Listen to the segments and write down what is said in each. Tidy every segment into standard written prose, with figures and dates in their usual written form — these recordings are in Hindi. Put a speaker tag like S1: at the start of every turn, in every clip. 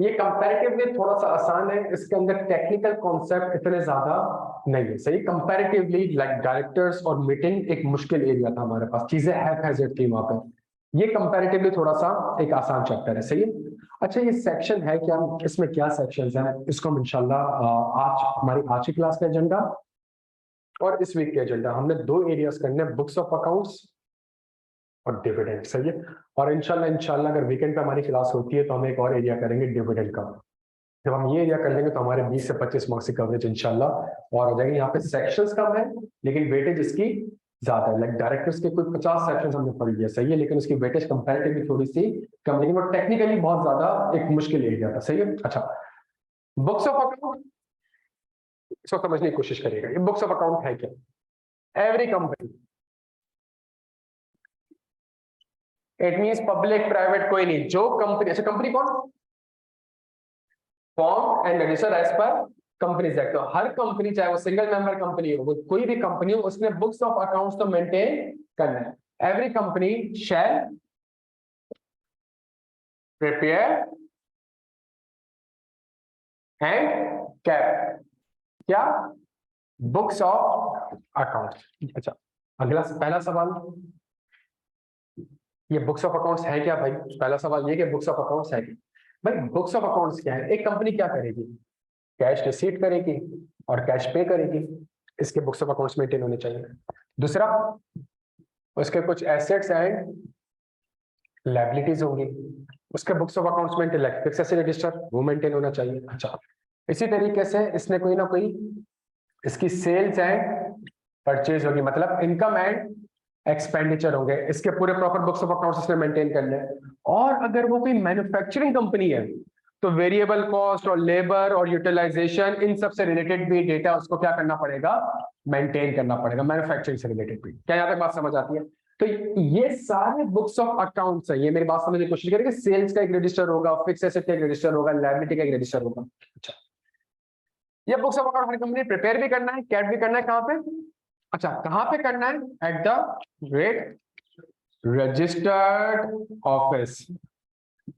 S1: ये कंपैरेटिवली थोड़ा सा आसान है, इसके अंदर टेक्निकल कॉन्सेप्ट इतने ज्यादा नहीं है। सही, कंपैरेटिवली लाइक डायरेक्टर्स और मीटिंग एक मुश्किल एरिया था हमारे पास, चीजें हैज़ार्ड थी वहां पे। ये कंपैरेटिवली थोड़ा सा एक आसान चैप्टर है। सही है। अच्छा, ये सेक्शन है क्या, इसमें क्या सेक्शंस हैं, इसको हम इंशाल्लाह आज हमारी आज की क्लास का एजेंडा और इस वीक के एजेंडा हमने दो एरियाज करने हैं, बुक्स ऑफ अकाउंट्स और डिविडेंड। सही है। और इंशाल्लाह अगर वीकेंड पे हमारी क्लास होती है तो हम एक और एरिया करेंगे डिविडेंड का। जब हम ये एरिया कर लेंगे तो हमारे 20 से 25 मार्क्स की कवरेज इंशाल्लाह और हो जाएगी। यहाँ पे सेक्शंस कम है लेकिन वेटेज इसकी ज्यादा है। लाइक डायरेक्टर्स के कुछ 50 सेक्शंस हमने पढ़ लिया, सही है, लेकिन उसकी वेटेज कंपैरेटिवली थोड़ी सी कम, लेकिन वो टेक्निकली बहुत ज्यादा एक मुश्किल एरिया था। सही है। अच्छा, बुक्स ऑफ अकाउंट, इसको समझने की कोशिश करिएगा। ये बुक्स ऑफ अकाउंट है क्या? Every company, it means public private कोई नहीं, जो कंपनी, अच्छा कंपनी कौन, form and register as per companies act. तो हर कंपनी, चाहे वो सिंगल मेंबर कंपनी हो, वो कोई भी कंपनी हो, उसने बुक्स ऑफ अकाउंट्स तो मेंटेन करना है। Every company shall prepare and cap क्या, बुक्स ऑफ अकाउंट्स। अच्छा, अगला पहला सवाल, ये बुक्स ऑफ अकाउंट्स है क्या भाई? पहला सवाल ये कि बुक्स ऑफ अकाउंट्स है क्या भाई? बुक्स ऑफ अकाउंट्स क्या है? एक कंपनी क्या करेगी, कैश रिसीट करेगी और कैश पे करेगी, इसके बुक्स ऑफ अकाउंट्स मेंटेन होने चाहिए। दूसरा, उसके कुछ एसेट्स एंड लायबिलिटीज होंगी, उसके बुक्स ऑफ अकाउंट्स में फिक्स एसेट रजिस्टर वो मेंटेन होना चाहिए। अच्छा, इसी तरीके से इसने कोई ना कोई इसकी सेल्स एंड परचेज होगी, मतलब इनकम एंड एक्सपेंडिचर होंगे, इसके पूरे प्रॉपर बुक्स ऑफ अकाउंट्स इसमें मेंटेन करने हैं। और अगर वो कोई मैन्युफैक्चरिंग कंपनी है तो वेरिएबल कॉस्ट और लेबर और यूटिलाइजेशन इन सब से रिलेटेड भी डेटा उसको क्या करना पड़ेगा, मेंटेन करना पड़ेगा, मैन्युफैक्चरिंग से रिलेटेड भी। क्या यहाँ तक बात समझ आती है? तो ये सारे बुक्स ऑफ अकाउंट्स है। ये मेरी बात समझने की कोशिश करेंगे। सेल्स का एक रजिस्टर होगा, फिक्स एसेट का एक रजिस्टर होगा, लायबिलिटी का एक रजिस्टर होगा। अच्छा, ये books of account her company prepare भी करना है, कैट भी करना है। कहाँ पे? अच्छा, कहाँ पे करना है? At the rate registered office.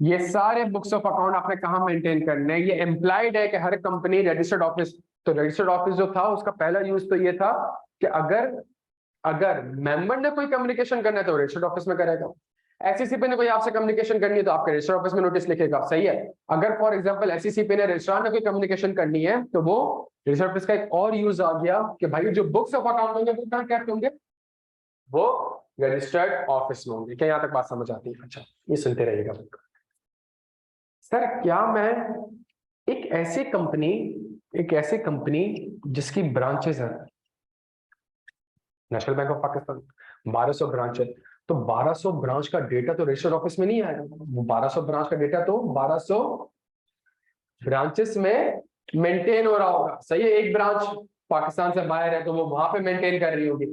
S1: ये सारे बुक्स ऑफ अकाउंट आपने कहाँ मेंटेन करने हैं? ये एम्प्लाइड है कि हर कंपनी रजिस्टर्ड ऑफिस। तो रजिस्टर्ड ऑफिस जो था उसका पहला यूज तो ये था कि अगर मेंबर ने कोई कम्युनिकेशन करना है तो रजिस्टर्ड ऑफिस में करेगा। एससीसीपी ने कोई आपसे कम्युनिकेशन करनी है तो आपके रजिस्टर्ड ऑफिस में नोटिस लिखेगा। सही है। अगर फॉर एग्जांपल एससीसीपी ने रजिस्ट्रार ने कोई कम्युनिकेशन करनी है तो वो रजिस्टर्ड ऑफिस का एक और यूज आ गया कि भाई जो बुक्स ऑफ अकाउंट होंगे वो कहाँ कैप्ट होंगे, वो रजिस्टर्ड ऑफिस में होंगे। क्या यहाँ तक बात समझ आती है? अच्छा, ये सुनते रहिएगा। सर क्या मैं एक ऐसी कंपनी जिसकी ब्रांचेस हैं, national bank of Pakistan 1200 branch है, तो 1200 ब्रांच का डेटा तो रजिस्टर्ड ऑफिस में नहीं आएगा। वो 1200 ब्रांच का डेटा तो 1200 ब्रांचेस में मेंटेन हो रहा होगा। सही है। एक ब्रांच पाकिस्तान से बाहर है तो वो वहां पे मेंटेन कर रही होगी।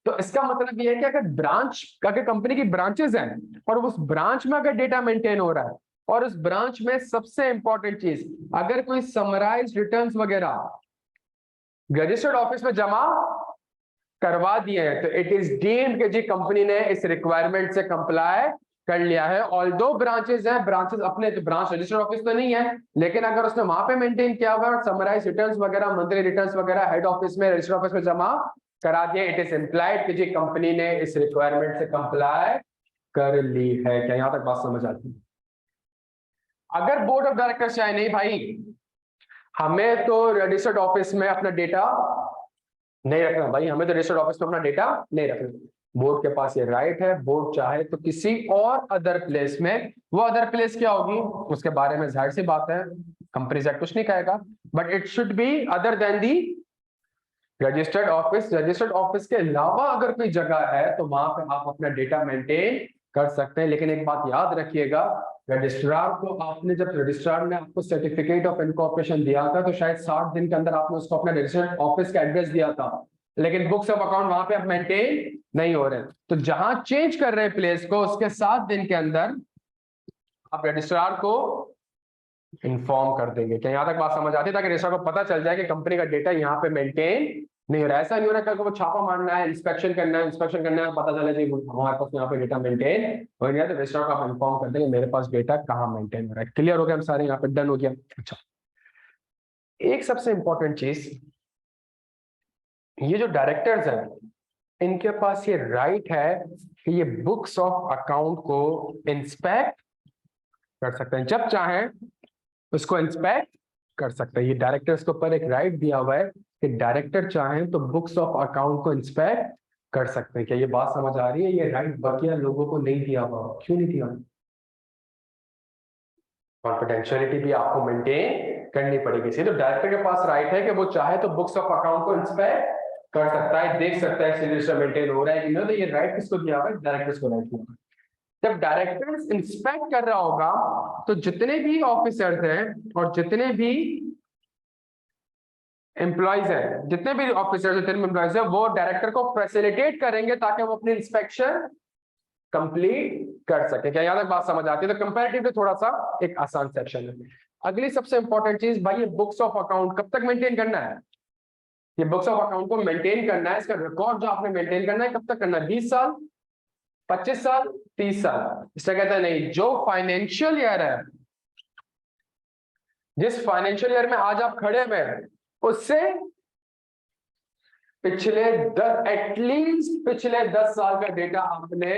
S1: तो इसका मतलब ये है कि अगर कंपनी की ब्रांचेस हैं और उस ब्रांच में अगर डेटा मेंटेन हो रहा है और उस ब्रांच में सबसे इंपॉर्टेंट चीज, अगर कोई समराइज रिटर्न्स वगैरह रजिस्टर्ड ऑफिस में जमा करवा दिए हैं तो इट इज डीम्ड कि जी कंपनी ने इस रिक्वायरमेंट से कंप्लाई कर लिया है। ऑल्दो ब्रांचेस हैं, ब्रांचेस अपने तो ब्रांच रजिस्टर्ड ऑफिस तो नहीं है, लेकिन अगर उसने वहां पे मेंटेन किया हुआ और समराइज रिटर्न्स वगैरह, मंथली रिटर्न्स वगैरह हेड ऑफिस में रजिस्टर्ड ऑफिस में जमा करा दिए, इट इज इम्प्लाइड कि जी कंपनी ने इस रिक्वायरमेंट से कंप्लाई कर ली है। क्या यहाँ तक बात समझ आती है? अगर बोर्ड ऑफ डायरेक्टर्स चाहे नहीं भाई हमें तो रजिस्टर्ड ऑफिस में अपना डेटा नहीं रखना, भाई हमें तो रजिस्टर्ड ऑफिस में अपना डेटा नहीं रखना, बोर्ड के पास ये राइट है, बोर्ड चाहे तो किसी और अदर प्लेस में, वो अदर प्लेस क्या होगी उसके बारे में जाहिर सी बात है कंपनीज एक्ट कुछ नहीं कहेगा, but it should be other than the registered office. Registered office के अलावा अगर कोई जगह है तो वहां पे आप अपना डेटा मेंटेन कर सकते हैं। लेकिन एक बात याद रखिएगा, रजिस्ट्रार को आपने, जब रजिस्ट्रार ने आपको सर्टिफिकेट ऑफ इनकॉर्पोरेशन दिया था तो शायद 60 दिन के अंदर आपने उसको अपना रजिस्टर्ड ऑफिस का एड्रेस दिया था, लेकिन बुक्स ऑफ अकाउंट वहां पे आप मेंटेन नहीं हो रहे। तो जहां चेंज कर रहे हैं प्लेस को उसके 7 दिन के अंदर आप रजिस्ट्रार को इन्फॉर्म कर देंगे। क्या यहाँ तक बात समझ आती है? ताकि रजिस्ट्रार को पता चल जाए कि कंपनी का डेटा यहाँ पे मेंटेन नहीं हो रहा, ऐसा नहीं हो रहा कल को वो छापा मारना है, इंस्पेक्शन करना है, पता चला जी हमारे पास यहाँ पे डेटा मेंटेन हो गया, तो रजिस्ट्रार को आप इन्फॉर्म कर देंगे मेरे पास डेटा कहाँ मेंटेन हो रहा है। क्लियर हो गया हम सारे, यहाँ पे डन हो गया। अच्छा, एक सबसे इंपॉर्टेंट चीज, ये जो डायरेक्टर्स हैं इनके पास ये राइट है कि ये बुक्स ऑफ अकाउंट को इंस्पेक्ट कर सकते हैं, जब चाहें उसको इंस्पेक्ट कर सकते हैं। ये डायरेक्टर्स के ऊपर एक राइट दिया हुआ है कि डायरेक्टर चाहें तो बुक्स ऑफ अकाउंट को इंस्पेक्ट कर सकते हैं। क्या ये बात समझ आ रही है? ये राइट बकिया लोगों को नहीं दिया हुआ, क्यों नहीं दिया? कॉन्फिडेंशियलिटी भी आपको मेंटेन करनी पड़ेगी। तो डायरेक्टर के पास राइट है कि वो चाहे तो बुक्स ऑफ अकाउंट को इंस्पेक्ट कर सकता है, देख सकता है सिग्नेचर मेंटेन हो रहा है कि नहीं। तो ये राइट किसको दिया हुआ है? डायरेक्टर्स को राइट दिया हुआ है। जब डायरेक्टर्स इंस्पेक्ट कर रहा होगा तो जितने भी ऑफिसर्स हैं और जितने भी एम्प्लॉयज हैं, जितने भी ऑफिसर्स जितने भी एम्प्लॉयज हैं, वो डायरेक्टर को फैसिलिटेट करेंगे ताकि वो अपनी इंस्पेक्शन कंप्लीट कर सके। क्या यहाँ तक बात समझ आती है? तो कंपैरेटिवली थोड़ा सा एक आसान सेक्शन है। अगली सबसे इंपॉर्टेंट चीज भाई, ये बुक्स ऑफ अकाउंट कब तक मेंटेन करना है? ये बुक्स ऑफ अकाउंट को मेंटेन करना है, इसका रिकॉर्ड जो आपने मेंटेन करना है कब तक करना है? 20 साल, 25 साल, 30 साल? इससे कहता है नहीं, जो फाइनेंशियल ईयर है, जिस फाइनेंशियल ईयर में आज आप खड़े हुए हैं उससे पिछले 10 एटलीस्ट पिछले 10 साल का डेटा आपने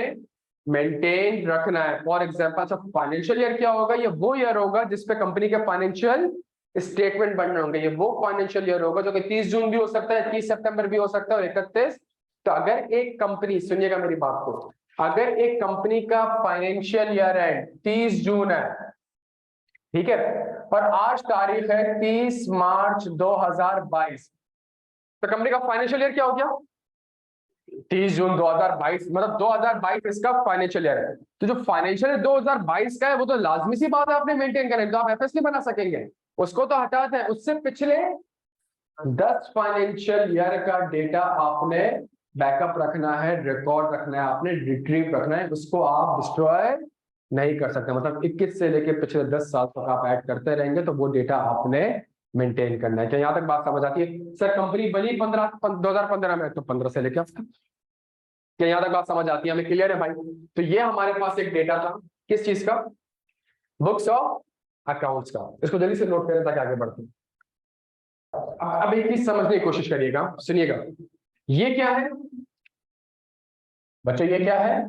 S1: मेंटेन रखना है। फॉर एग्जांपल, सब फाइनेंशियल ईयर क्या होगा? ये वो ईयर होगा जिसपे कंपनी के फाइनेंशियल स्टेटमेंट बनने होंगे। ये वो फाइनेंशियल ईयर होगा जो कि 30 जून भी हो सकता है, 30 सितंबर भी हो सकता है और 31। तो अगर एक कंपनी, सुनिएगा मेरी बात को, अगर एक कंपनी का फाइनेंशियल ईयर एंड 30 जून है, ठीक है, और आज तारीख है 30 मार्च 2022, तो कंपनी का फाइनेंशियल ईयर क्या हो गया? 30 जून 2022, मतलब 2022 इसका फाइनेंशियल ईयर है। तो जो फाइनेंशियल ईयर 2022 का है वो तो लाजमी सी बात है आपने मेंटेन करें, तो आप एफएस नहीं बना सकेंगे, उसको तो हटाते हैं। उससे पिछले 10 फाइनेंशियल ईयर का डेटा आपने बैकअप रखना है, रिकॉर्ड रखना है, आपने रिट्रीव रखना है, उसको आप डिस्ट्रॉय नहीं कर सकते। मतलब 21 से लेके पिछले 10 साल तक आप ऐड करते रहेंगे तो वो डेटा आपने मेंटेन करना है। क्या यहाँ तक बात समझ आती है? सर कंपनी बनी 2015 में, तो 15 से लेके अब, क्या यहाँ तक बात समझ आती है? हमें क्लियर है भाई? तो ये हमारे पास एक डेटा था, किस चीज का? बुक्स ऑफ अकाउंट्स का। इसको जल्दी से नोट करें ताकि आगे बढ़ते हैं। अब एक चीज समझने की कोशिश करिएगा, सुनिएगा। ये क्या है बच्चों? ये क्या है?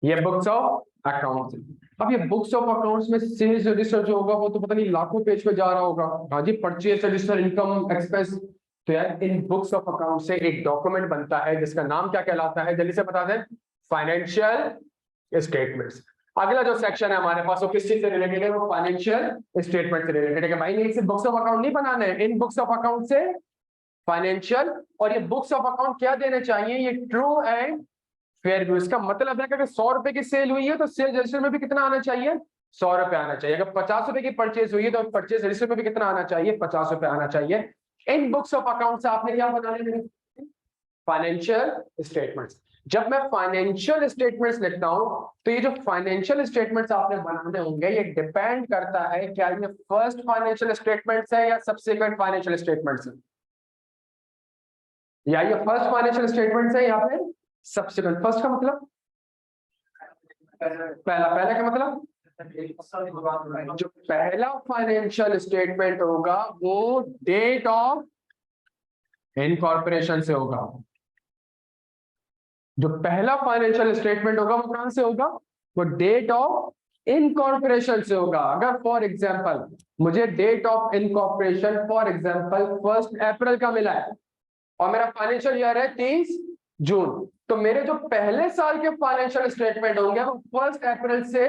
S1: ये बुक्स ऑफ अकाउंट्स। अब ये बुक्स ऑफ अकाउंट्स में सेल्स रजिस्टर जो होगा वो तो पता नहीं लाखों पेज पे जा रहा होगा। हाँ जी, परचेज रजिस्टर, इनकम, एक्सपेंस। तो यार इन बुक्स ऑफ अकाउंट से एक डॉक्यूमेंट बनता है जिसका नाम क्या कहलाता है? जल्दी से बता दें। Financial statements. अगला जो सेक्शन है हमारे पास वो किस चीज से रिलेटेड है? वो फाइनेंशियल स्टेटमेंट से रिलेटेड है। भाई नहीं, सिर्फ बुक्स ऑफ अकाउंट नहीं बनाने हैं, इन बुक्स ऑफ अकाउंट से फाइनेंशियल, और ये बुक्स ऑफ अकाउंट क्या देने चाहिए? ये ट्रू एंड फेयर व्यू। इसका मतलब है कि अगर 100 रुपए की सेल हुई है तो सेल रजिस्टर में भी कितना आना चाहिए? 100 रुपए आना चाहिए। अगर 50 रुपए की परचेज हुई है तो परचेज रजिस्टर में भी कितना आना चाहिए? 50 रुपए आना चाहिए। इन बुक्स ऑफ अकाउंट से आपने क्या बनाने? Financial statements. जब मैं फाइनेंशियल स्टेटमेंट्स लिखता हूं तो ये जो फाइनेंशियल स्टेटमेंट्स आपने बनाने होंगे ये डिपेंड करता है क्या ये फर्स्ट फाइनेंशियल स्टेटमेंट्स है या सबसीक्वेंट फाइनेंशियल स्टेटमेंट्स है, या ये फर्स्ट फाइनेंशियल स्टेटमेंट्स है या फिर सबसीक्वेंट। फर्स्ट का मतलब पहला, पहला का मतलब जो पहला फाइनेंशियल स्टेटमेंट होगा वो डेट ऑफ इनकॉर्पोरेशन से होगा। जो पहला फाइनेंशियल स्टेटमेंट होगा वो कहां से होगा? वो डेट ऑफ इनकॉर्पोरेशन से होगा। अगर फॉर एग्जांपल मुझे date of incorporation for example 1 अप्रैल का मिला है और मेरा फाइनेंशियल ईयर है 30 जून, तो मेरे जो पहले साल के फाइनेंशियल स्टेटमेंट होंगे वो 1 अप्रैल से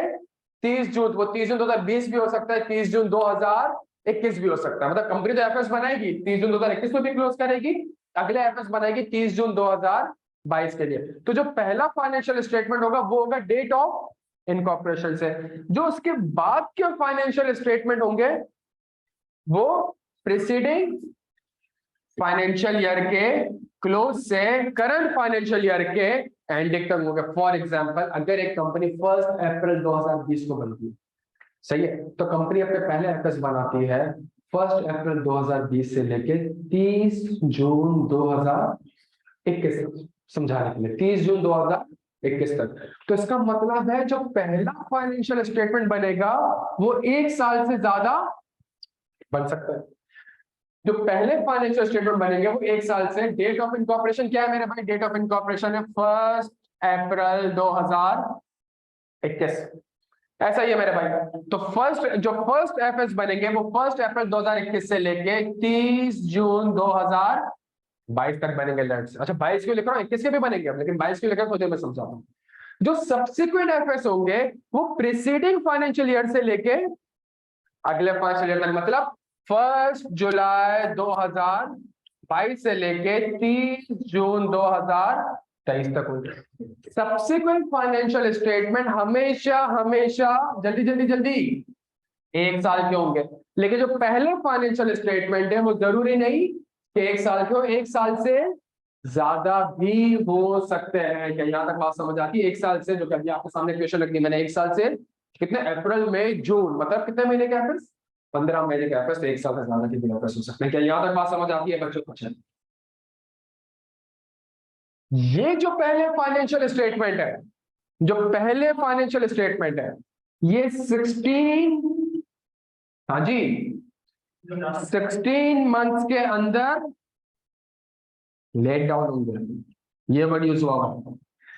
S1: 30 जून, वो 30 जून 2020 भी हो सकता है, 30 जून 2021 भी हो सकता है। मतलब कंपनी तो एफएस बनाएगी 30 जून 2021 में भी क्लोज करेगी, अगले एफएस बनाएगी 30 जून 2022 के लिए। तो जो पहला फाइनेंशियल स्टेटमेंट होगा वो होगा डेट ऑफ इनकॉर्पोरेशन से। जो उसके बाद के फाइनेंशियल स्टेटमेंट होंगे वो प्रीसीडिंग फाइनेंशियल ईयर के क्लोज से करंट फाइनेंशियल ईयर के एंडिंग तक होगा। फॉर एग्जांपल अगर एक कंपनी 1 अप्रैल 2020 को बनती है, सही है, तो कंपनी अपने पहले एफएस बनाती है 1 अप्रैल 2020 से लेके 30 जून 2021 तक, समझाने के लिए 30 जून 2021 तक। तो इसका मतलब है जो पहला फाइनेंशियल स्टेटमेंट बनेगा वो 1 साल से ज्यादा बन सकता है। जो पहले फाइनेंशियल स्टेटमेंट बनेंगे वो 1 साल से। डेट ऑफ इनकॉर्पोरेशन क्या है मेरे भाई? डेट ऑफ इनकॉर्पोरेशन है 1 अप्रैल 2021। ऐसा ही है मेरे भाई। तो फर्स्ट एफएस बनेंगे वो 1 अप्रैल 2021 से लेके 30 जून 2022 तक बनेंगे। लेट्स, अच्छा 22 क्यों लिख रहा हूँ, 21 के भी बनेंगे अब, लेकिन 22 क्यों लिख रहा हूँ मैं समझाता हूँ। जो सब्सिक्वेंट एफएस होंगे वो प्रीसीडिंग फाइनेंशियल ईयर से लेके अगले फाइनेंशियल ईयर तक, मतलब 1 जुलाई 2022 से लेके 30 जून 2023 तक होंगे। सब्सिक्वेंट फाइनेंशियल स्टेटमेंट हमेशा हमेशा जल्दी 1 साल के होंगे, लेकिन जो पहले फाइनेंशियल स्टेटमेंट है वो जरूरी नहीं कि 1 साल के हो, 1 साल से ज्यादा भी हो सकते हैं। क्या यहां तक बात समझ आती है? 1 साल से, जो कि आपके सामने क्वेश्चन रख दी मैंने, 1 साल से कितने, अप्रैल मई जून, मतलब कितने महीने के एफएस? 15 महीने के एफएस, 1 साल से ज्यादा के भी एफएस हो सकते हैं। क्या यहां तक बात समझ आती है बच्चों? कुछ ये जो पहले फाइनेंशियल स्टेटमेंट है, जो पहले फाइनेंशियल स्टेटमेंट है, ये 16, हाँ जी, 16 मंथ्स के अंदर लेट डाउन होंगे। ये वर्ड यूज हुआ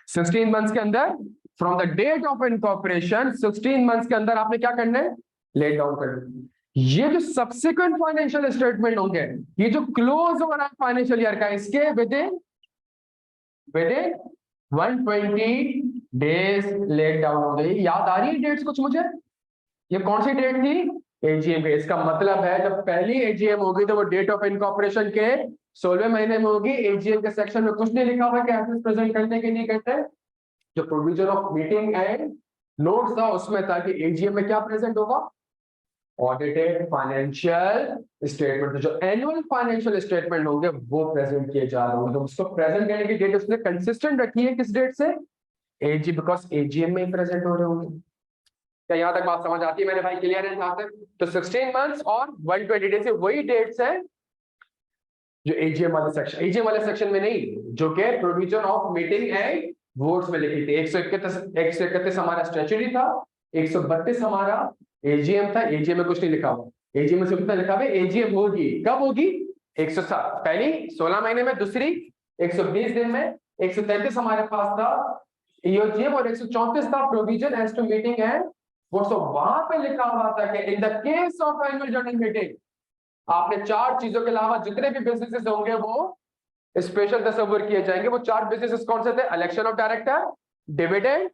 S1: 16 मंथ्स के अंदर, from the date of incorporation 16 months के अंदर आपने क्या करना है? लेट डाउन करना है। ये जो सब्सिक्वेंट फाइनेंशियल स्टेटमेंट होंगे, ये जो क्लोज हो रहा है फाइनेंशियल ईयर का, इसके within 120 days let down हो गई। याद आ रही है डेट्स कुछ मुझे? ये कौन सी डेट थी? एजीएम पे। इसका मतलब है जब पहली एजीएम होगी तो वो डेट ऑफ इनकॉर्पोरेशन के 16वें महीने में होगी। एजीएम के सेक्शन में कुछ नहीं लिखा हुआ कि एसेट्स प्रेजेंट करने के नहीं करते। जो provision of meeting and notes था उसमें था कि एजीएम में क्या प्रेजेंट होगा? Audited financial statement. तो जो एनुअल फाइनेंशियल स्टेटमेंट होंगे वो प्रेजेंट किए जा रहे होंगे। तो उसको प्रेजेंट करने की डेट उसने कंसिस्टेंट रखी है किस डेट से? एजी, बिकॉज एजीएम में ही प्रेजेंट हो रहे होंगे। क्या यहां तक बात समझ आती है मेरे भाई? क्लियर है यहां तक? तो 16 मंथ्स और 120 डेज, वही डेट्स है जो एजीएम वाले सेक्शन, एजीएम वाले सेक्शन में नहीं, जो कि provision of meeting and votes में लिखी थी। 131 हमारा स्टैट्यूटरी था, 132 हमारा एजीएम था। एजीएम में कुछ नहीं लिखा हुआ। एजीएम में सिर्फ इतना लिखा हुआ एजीएम होगी, कब होगी? 107 पहली 16 महीने में, दूसरी 120 दिन में, 133 हमारे पास था ईओजीएम और 134 था provision as to meeting and votes. वहां पे लिखा हुआ था कि in the case of annual general meeting आपने 4 चीजों के अलावा जितने भी बिजनेसेस होंगे वो स्पेशल तस्वीर किए जाएंगे। वो 4 बिजनेसेस कौन से थे? Election of director, dividend,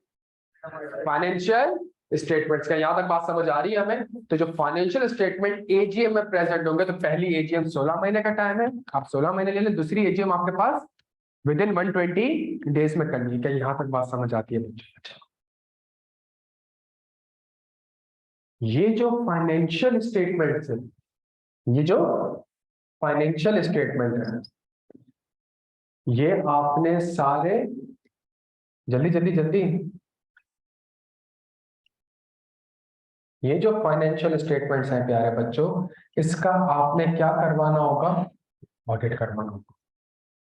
S1: financial statements. का यहां तक बात समझ आ रही है हमें? तो जो फाइनेंशियल स्टेटमेंट एजीएम में प्रेजेंट होंगे, तो पहली एजीएम 16 महीने का टाइम है, आप 16 महीने ले लें। दूसरी एजीएम आपके पास विद इन 120 डेज में करनी है। क्या यहां तक बात समझ आती है बच्चों? ये जो फाइनेंशियल स्टेटमेंट है, ये जो फाइनेंशियल स्टेटमेंट है, ये आपने सारे जल्दी ये जो फाइनेंशियल स्टेटमेंट्स हैं प्यारे बच्चों, इसका आपने क्या करवाना होगा? ऑडिट करवाना होगा।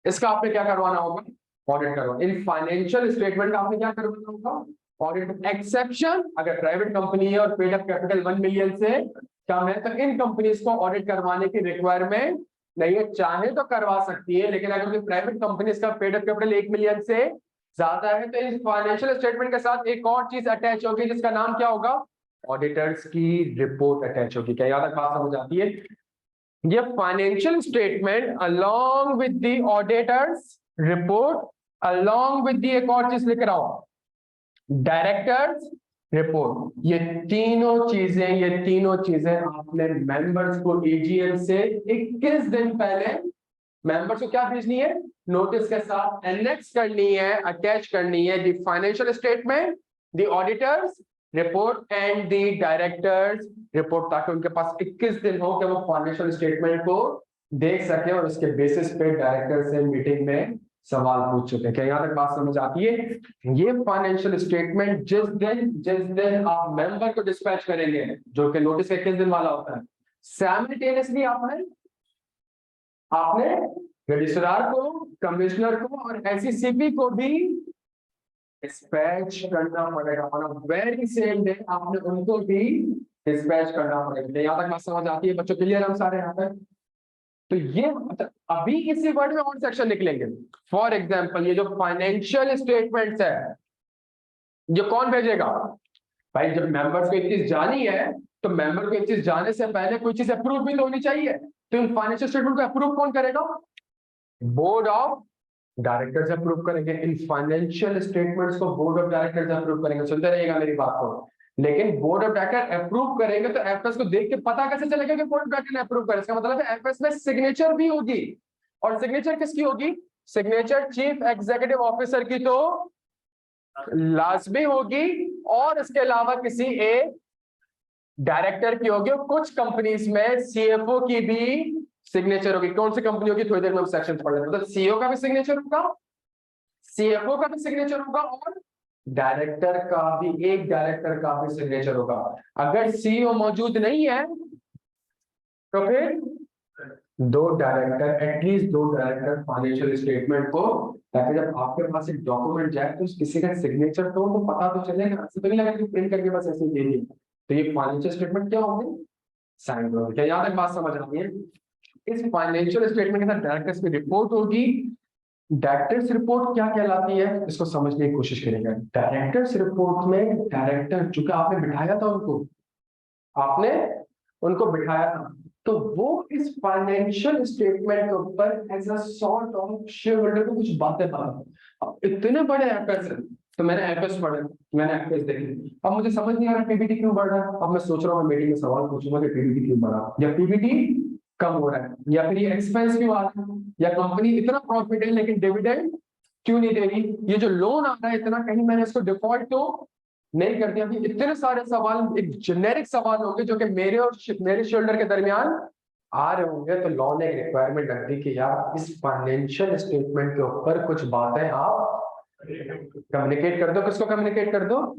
S1: इसका आपने क्या करवाना होगा? ऑडिट करवाना। इन फाइनेंशियल स्टेटमेंट का आपने क्या करवाना होगा? ऑडिट। एक्सेप्शन अगर प्राइवेट कंपनी है और पेड अप कैपिटल 1 मिलियन से कम है, तो इन कंपनीज को ऑडिट करवाने की रिक्वायरमेंट नहीं है। चाहे तो करवा सकती है, लेकिन अगर प्राइवेट कंपनीज का पेड अप कैपिटल 1 मिलियन से ज्यादा है तो इस फाइनेंशियल स्टेटमेंट के साथ एक और चीज अटैच होगी, जिसका नाम क्या होगा? ऑडिटर्स की रिपोर्ट अटैच होगी। क्या याद बात समझ आती है? ये financial statement along with the auditors report, along with the एक और चीज लिख रहा हूं, डायरेक्टर्स रिपोर्ट, ये तीनों चीजें आपने मेंबर्स को एजीएम से 21 दिन पहले मेंबर्स को क्या भेजनी है? नोटिस के साथ एनेक्स करनी है, अटैच करनी है the financial statement, the auditors report and the directors report, ताकि उनके पास 21 दिन हो कि वो फाइनेंशियल स्टेटमेंट को देख सके और उसके बेसिस पे डायरेक्टर से मीटिंग में सवाल पूछ चुके हैं। क्या यहाँ तक बात समझ आती है? ये फाइनेंशियल स्टेटमेंट जिस दिन आप मेंबर को डिस्पैच करेंगे, जो कि नोटिस का 21 दिन वाला होता है, सैमिल्टेनियसली आपने आपने रजिस्ट्रार को, कमिश्नर को और एसईसीपी को भी डिस्पैच करना पड़ेगा ऑन वेरी सेम डे। आपने उनको भी डिस्पैच करना पड़ेगा। यहाँ तक बात समझ आती है बच्चों? क्लियर हम सारे यहाँ तक? तो ये अभी इसी वर्ड में और सेक्शन निकलेंगे। फॉर एग्जाम्पल ये जो फाइनेंशियल स्टेटमेंट्स है, ये कौन भेजेगा? भाई जब मेंबर्स को एक चीज जानी है तो मेंबर को एक चीज जाने से पहले कोई चीज अप्रूव भी तो होनी चाहिए। तो इन फाइनेंशियल स्टेटमेंट को अप्रूव कौन करेगा? बोर्ड ऑफ डायरेक्टर्स अप्रूव करेंगे। इन फाइनेंशियल स्टेटमेंट्स को बोर्ड ऑफ डायरेक्टर्स अप्रूव करेंगे। सुनते रहिएगा मेरी बात को। लेकिन बोर्ड ऑफ डायरेक्टर अप्रूव करेंगे तो एफएस को देख के पता कैसे चलेगा कि बोर्ड ऑफ डायरेक्टर ने अप्रूव करा? इसका मतलब है एफएस में सिग्नेचर भी होगी। और सिग्नेचर किसकी होगी? सिग्नेचर चीफ एग्जीक्यूटिव ऑफिसर की तो लाजमी होगी, और इसके अलावा किसी एक डायरेक्टर की होगी। और कुछ कंपनीज में सीएफओ की भी सिग्नेचर होगी। कौन सी कंपनी होगी? थोड़ी देर में सेक्शन पढ़ लेंगे। तो सीईओ का भी सिग्नेचर होगा, सीएफओ का भी सिग्नेचर होगा, और डायरेक्टर का भी, एक डायरेक्टर का भी सिग्नेचर होगा। अगर सीईओ मौजूद नहीं है तो फिर दो डायरेक्टर, एटलीस्ट दो डायरेक्टर फाइनेंशियल स्टेटमेंट को, ताकि जब आपके पास एक डॉक्यूमेंट जाए तो किसी का सिग्नेचर तो पता तो चलेगा। ऐसे तो नहीं लगेगा कि प्रिंट करके बस ऐसे दे दिए। तो ये फाइनेंशियल स्टेटमेंट क्या होंगे? साइन होंगे। क्या यहाँ तक बात समझ आती है? इस फाइनेंशियल स्टेटमेंट के साथ डायरेक्टर्स की रिपोर्ट होगी। डायरेक्टर्स रिपोर्ट क्या कहलाती है, इसको समझने की कोशिश करेंगे। डायरेक्टर्स रिपोर्ट में डायरेक्टर, चूंकि आपने बिठाया था उनको, आपने उनको बिठाया था, तो वो इस फाइनेंशियल स्टेटमेंट के ऊपर as a sort of shareholder को कुछ बातें बता। अब इतने बड़े एफएस है, तो मैंने एफएस पढ़े, मैंने एफएस देखे, अब मुझे समझ नहीं आ रहा पीबीटी क्यों बढ़ रहा है। अब मैं सोच रहा हूँ मीटिंग में सवाल पूछूंगा कि पीबीटी क्यों बढ़ा, या पीबीटी कम हो रहा है, या फिर ये एक्सपेंस क्यों आ रहा है, या कंपनी इतना प्रॉफिट है लेकिन डिविडेंड क्यों नहीं दे रही, ये जो लोन आ रहा है इतना, कहीं मैंने इसको डिफॉल्ट तो नहीं कर दिया। इतने सारे सवाल, एक जेनेरिक सवाल होंगे जो कि मेरे और मेरे शोल्डर के दरमियान आ रहे होंगे। तो लॉ ने एक रिक्वायरमेंट रख दी कि यार इस फाइनेंशियल स्टेटमेंट के ऊपर कुछ बातें आप कम्युनिकेट कर दो। किसको कम्युनिकेट कर दो?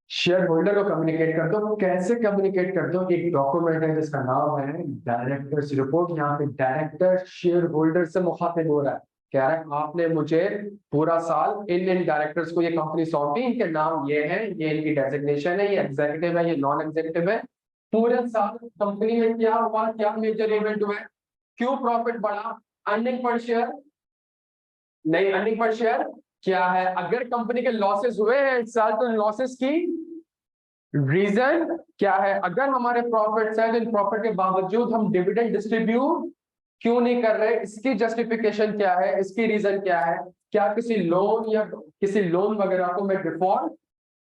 S1: शेयर होल्डर को कम्युनिकेट कर दो। कैसे कम्युनिकेट कर दो? एक डॉक्यूमेंट है जिसका नाम है डायरेक्टर्स रिपोर्ट। यहाँ पे डायरेक्टर शेयर होल्डर से मुखातिब हो रहा है, कह रहा है आपने मुझे पूरा साल इन डायरेक्टर्स को ये कंपनी सौंपी, इनके नाम ये है, ये इनकी डेजिग्नेशन है, ये एग्जीक्यूटिव है, ये नॉन एग्जीक्यूटिव है। पूरे साल कंपनी में क्या हुआ, क्या मेजर इवेंट हुए, क्यों प्रॉफिट बढ़ा, अर्निंग पर शेयर नहीं, अर्निंग पर शेयर क्या है, अगर कंपनी के लॉसेस हुए हैं इस साल तो लॉसेस की रीजन क्या है, अगर हमारे प्रॉफिट्स है तो इन प्रॉफिट के बावजूद हम डिविडेंड डिस्ट्रीब्यूट क्यों नहीं कर रहे, इसकी जस्टिफिकेशन क्या है, इसकी रीजन क्या है, क्या किसी लोन या किसी लोन वगैरह को मैं डिफॉल्ट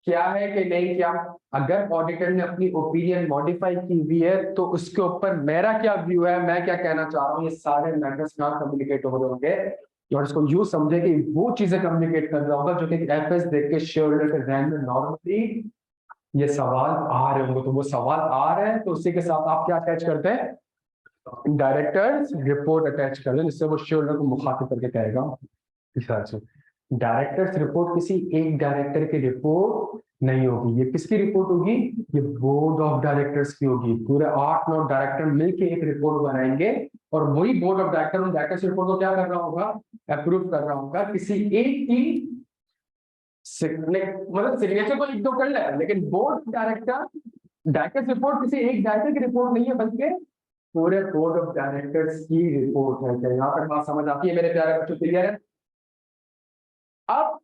S1: क्या है कि नहीं क्या। अगर ऑडिटर ने अपनी ओपिनियन मॉडिफाई की हुई है तो उसके ऊपर मेरा क्या व्यू है, मैं क्या कहना चाह रहा हूँ, ये सारे मैटर्स कहाँ कम्युनिकेट हो रहे होंगे। और इसको यूं समझे कि वो चीजें कम्युनिकेट कर रहा होगा जो कि एफएस देख के शेयर होल्डर के ध्यान में नॉर्मली ये सवाल आ रहे होंगे। तो वो सवाल आ रहे हैं तो उसी के साथ आप क्या अटैच करते हैं? डायरेक्टर्स रिपोर्ट अटैच कर दें, जिससे वो शेयर होल्डर को मुखातिब करके कहेगा। इस तरह से डायरेक्टर्स रिपोर्ट किसी एक डायरेक्टर की रिपोर्ट नहीं होगी। ये किसकी रिपोर्ट होगी? ये बोर्ड ऑफ डायरेक्टर्स की होगी। पूरे 8-9 डायरेक्टर मिलके एक रिपोर्ट बनाएंगे और वही बोर्ड ऑफ डायरेक्टर उन डायरेक्टर्स रिपोर्ट को क्या कर रहा होगा? अप्रूव कर रहा होगा। किसी एक की मतलब सिग्नेचर को एक दो कर ले, लेकिन बोर्ड डायरेक्टर डायरेक्टर्स रिपोर्ट किसी एक डायरेक्टर की रिपोर्ट नहीं है, बल्कि पूरे बोर्ड ऑफ डायरेक्टर्स की रिपोर्ट है। क्या यहाँ पर बात समझ आती है मेरे प्यारे बच्चों? क्लियर है? अब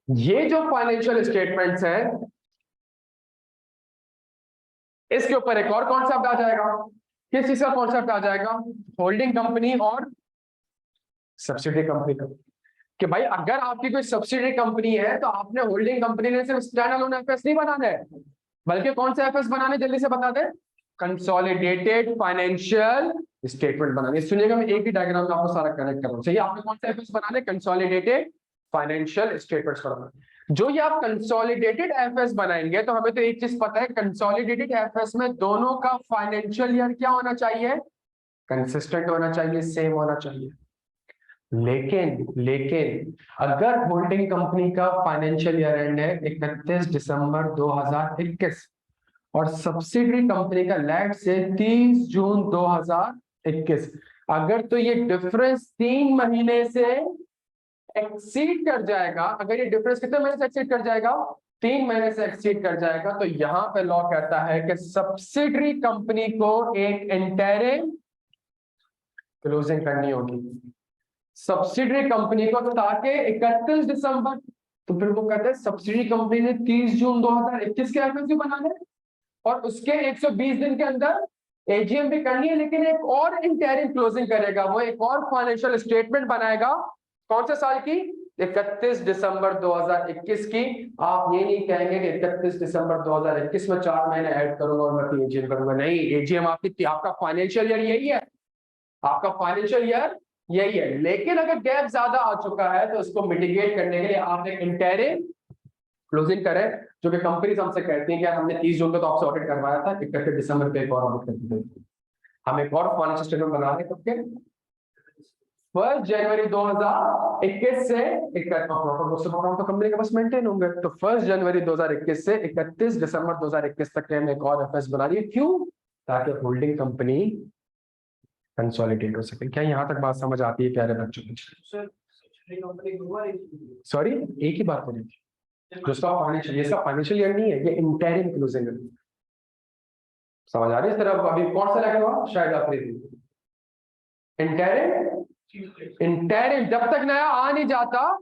S1: ये जो फाइनेंशियल स्टेटमेंट्स हैं इसके ऊपर एक और कॉन्सेप्ट आ जाएगा। किस चीज का कॉन्सेप्ट आ जाएगा? होल्डिंग कंपनी और सब्सिडी कंपनी का। कि भाई अगर आपकी कोई सब्सिडी कंपनी है तो आपने होल्डिंग कंपनी ने सिर्फ स्टैंड अलोन एफएस नहीं बनाना है, बल्कि कौन सा एफएस बनाने, जल्दी से बता दे। कंसोलिडेटेड फाइनेंशियल स्टेटमेंट बनाने। सुनिएगा, मैं एक ही डायग्राम में आपको सारा कनेक्ट कर रहा हूं। चाहिए आपने कौन सा एफएस बनाने? कंसोलिडेटेड फाइनेंशियल स्टेटमेंट्स बनाना। जो ये आप कंसोलिडेटेड एफएस बनाएंगे तो हमें तो एक चीज पता है, कंसोलिडेटेड एफएस में दोनों का फाइनेंशियल ईयर क्या होना चाहिए? कंसिस्टेंट होना चाहिए, सेम होना चाहिए। लेकिन अगर होल्डिंग कंपनी का फाइनेंशियल ईयर एंड है 31 दिसंबर 2021 और सब्सिडरी कंपनी का लेट से 30 जून 2021, अगर तो ये डिफरेंस 3 महीने से एक्सीड कर जाएगा, अगर ये डिफरेंस कितने महीने से एक्सीड कर जाएगा, 3 महीने से एक्सीड कर जाएगा, तो यहां पे लॉ कहता है कि सब्सिडरी कंपनी को एक इंटरिम क्लोजिंग करनी होगी सब्सिडरी कंपनी को, ताकि 31 दिसंबर, तो फिर वो कहते हैं सब्सिडरी कंपनी ने 30 जून 2021 के एफएससी बनाने और उसके 120 दिन के अंदर एजीएम भी करनी है, लेकिन एक और इंटरिम क्लोजिंग करेगा, वो एक और फाइनेंशियल स्टेटमेंट बनाएगा, कौन से साल की, 31 दिसंबर 2021 की। आप ये नहीं कहेंगे कि 31 दिसंबर 2021 में 4 महीने ऐड करूंगा और मैं एजीएम करूंगा, नहीं, एजीएम आपका फाइनेंशियल ईयर यही है, आपका फाइनेंशियल ईयर यही है। लेकिन अगर गैप ज्यादा आ चुका है तो उसको मिटिगेट करने के लिए आप एक इंटरिम क्लोजिंग करें, जो कि कंपनी हमसे कहती है कि हमने 30 जून को तो आपसे ऑडिट करवाया था, 31 दिसंबर पे एक और ऑडिट कर दी, हम एक और फाइनेंशियल स्टेटमेंट बना रहे हैं, 1 जनवरी 2021 से 31 तो कंपनी के पास मेंटेन होंगे, तो 1 जनवरी 2021 से 31 दिसंबर 2021 तक हम एक और एफएस बना रही है, क्यों, ताकि होल्डिंग कंपनी कंसोलिडेट हो सके। क्या यहाँ तक बात समझ आती है प्यारे बच्चों को? सॉरी, एक ही बात बोली, जिसका फाइनेंशियल ईयर नहीं है, ये इंटरिम क्लोजिंग है, समझ आ रही है? तरफ अभी कौन सा लगा हुआ, शायद अप्रैल, इंटरिम जब तक नया आ नहीं जाता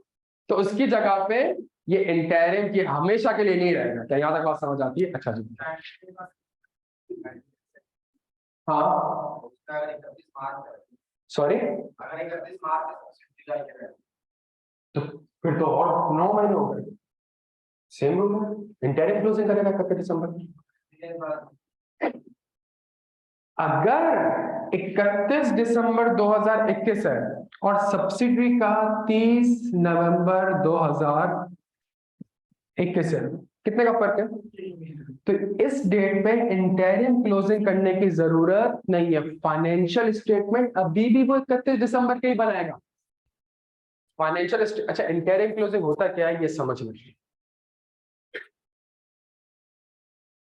S1: तो उसकी जगह पे ये इंटरिम की हमेशा के लिए नहीं रहेगा। क्या यहाँ तक बात समझ आती है? अच्छा जी, हाँ, सॉरी, तो फिर तो और 9 महीने हो गए, सेम रूल है, इंटरिम क्लोजिंग करेगा 31 दिसंबर। अगर 31 दिसंबर 2021 है और सब्सिडरी का 30 नवंबर 2021 है, कितने का फर्क है? तो इस डेट पे इंटरिम क्लोजिंग करने की जरूरत नहीं है, फाइनेंशियल स्टेटमेंट अभी भी वो 31 दिसंबर के ही बनाएगा। फाइनेंशियल अच्छा, इंटरिम क्लोजिंग होता क्या है ये समझ लीजिए।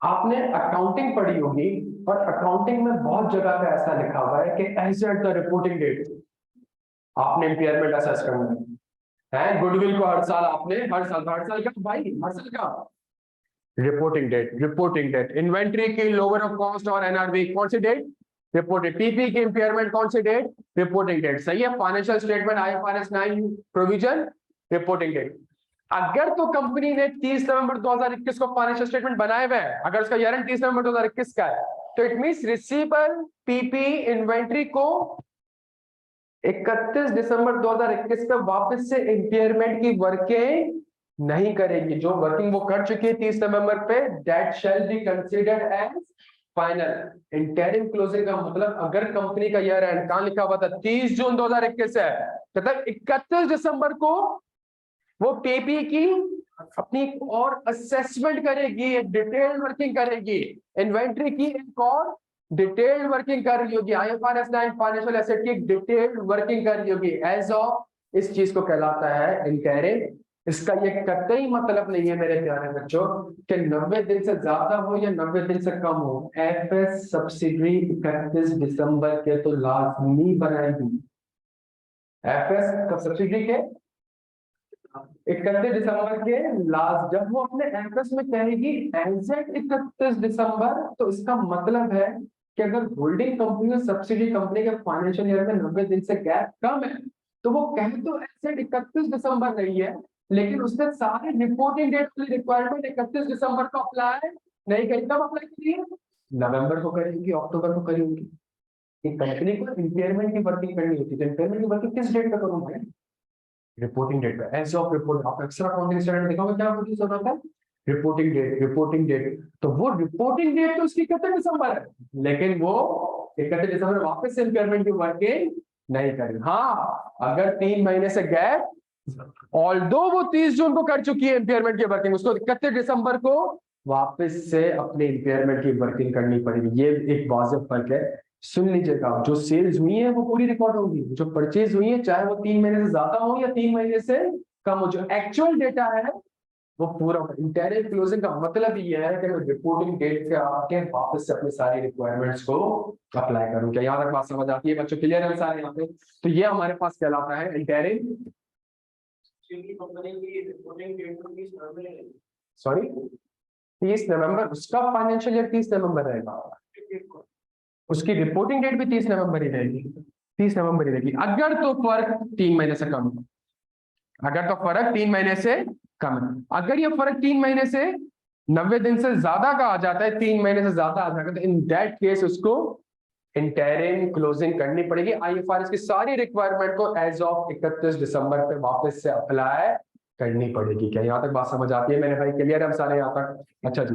S1: आपने अकाउंटिंग पढ़ी होगी और अकाउंटिंग में बहुत जगह पे ऐसा लिखा हुआ है कि as at the reporting date आपने इंपेयरमेंट असेस करना है, गुडविल को हर साल आपने, हर साल का भाई, हर साल का रिपोर्टिंग डेट, इन्वेंट्री की लोअर ऑफ कॉस्ट और एनआरवी कौन सी डेट, रिपोर्टेड, टीपी की इंपेयरमेंट कौन सी डेट, रिपोर्टिंग डेट, सही है। Financial statement IFRS 9 provision, reporting date. अगर तो कंपनी ने 30 नवंबर 2021 को फाइनेंशियल स्टेटमेंट बनाए हुए हैं, अगर उसका ईयर एंड 30 नवंबर 2021 का है, तो it means receivable PP inventory को 31 दिसंबर 2021 पे वापस से इंपेयरमेंट की वर्किंग नहीं करेगी। जो वर्किंग वो कर चुकी है 30 नवंबर पे, that shall be considered as final. Interim closing का मतलब, अगर कंपनी का ईयर एंड कहां लिखा हुआ था 30 जून 2021 है, मतलब 31 दिसंबर को वो टीपी की अपनी और असेसमेंट करेगी, एक डिटेल्ड वर्किंग करेगी, इन्वेंट्री की एक और डिटेल्ड वर्किंग कर रही होगी, आईएफआरएस 9 फाइनेंशियल एसेट की डिटेल्ड वर्किंग कर रही होगी एज ऑफ, इस चीज को कहलाता है इंटरिम। इसका ये कतई मतलब नहीं है मेरे प्यारे बच्चों कि 90 दिन से ज्यादा हो या 90 दिन से कम हो, एफएस सब्सिडरी 31 दिसंबर के तो लाजमी बनाएगी। एफएस सब्सिडरी के 31 दिसंबर के लास्ट, जब वो अपने एफएस में कहेगी एग्जैक्ट 31 दिसंबर, तो इसका मतलब है कि अगर होल्डिंग कंपनी और सब्सिडी कंपनी के फाइनेंशियल ईयर में 90 दिन से गैप कम है, तो वो कहे तो एग्जैक्ट 31 दिसंबर नहीं है, लेकिन उसने सारे रिपोर्टिंग डेट वाली रिक्वायरमेंट 31 दिसंबर को अप्लाई नहीं करी। कब अप्लाई करी है? नवंबर को करेंगी, अक्टूबर को करेंगी। कंपनी को इंपेयरमेंट की वर्किंग करनी होती है, तो इंपेयरमेंट की वर्किंग किस डेट पे करूँ भाई? रिपोर्टिंग डेट पे, एज ऑफ रिपोर्ट। आप एक्स्ट्रा अकाउंटिंग स्टैंडर्ड देखोगे क्या होती है होता है, रिपोर्टिंग डेट। तो वो रिपोर्टिंग डेट तो उसकी 31 दिसंबर है, लेकिन वो 31 दिसंबर वापस से इंपेयरमेंट की वर्किंग नहीं करी। हाँ, अगर 3 महीने से गैप, ऑल्दो वो 30 जून को कर चुकी है इंपेयरमेंट की वर्किंग, उसको 31 दिसंबर को वापस से अपने इंपेयरमेंट की वर्किंग करनी पड़ेगी। ये एक वाजिब फर्क है, सुन लीजिएगा। जो सेल्स हुई है वो पूरी रिकॉर्ड होगी, जो परचेज हुई है चाहे वो 3 महीने से ज्यादा हो या 3 महीने से कम हो, जो एक्चुअल डेटा है वो पूरा इंटरनल क्लोजिंग का मतलब ये है कि मैं रिपोर्टिंग डेट के आके वापस से अपनी सारी रिक्वायरमेंट्स को अप्लाई करूं। क्या यहाँ तक बात समझ आती है बच्चों? क्लियर है सारे यहाँ पे? तो ये हमारे पास कहलाता है इंटरनल, सॉरी 30 नवंबर, उसका फाइनेंशियल ईयर 30 नवंबर रहेगा, उसकी रिपोर्टिंग डेट भी 30 नवंबर ही रहेगी, 30 नवंबर ही रहेगी। अगर तो फर्क 3 महीने से कम है, अगर तो फर्क 3 महीने से कम है। अगर ये फर्क 3 महीने से 90 दिन से ज्यादा का आ जाता है, 3 महीने से ज्यादा आ जाता है, तो इन दैट केस उसको इंटरिम क्लोजिंग करनी पड़ेगी। आईएफआरएस की सारी रिक्वायरमेंट को एज ऑफ 31 दिसंबर पे वापस से अप्लाई करनी पड़ेगी। क्या यहाँ तक बात समझ आती है मेरे भाई? क्लियर है हम सारे यहाँ तक? अच्छा जी,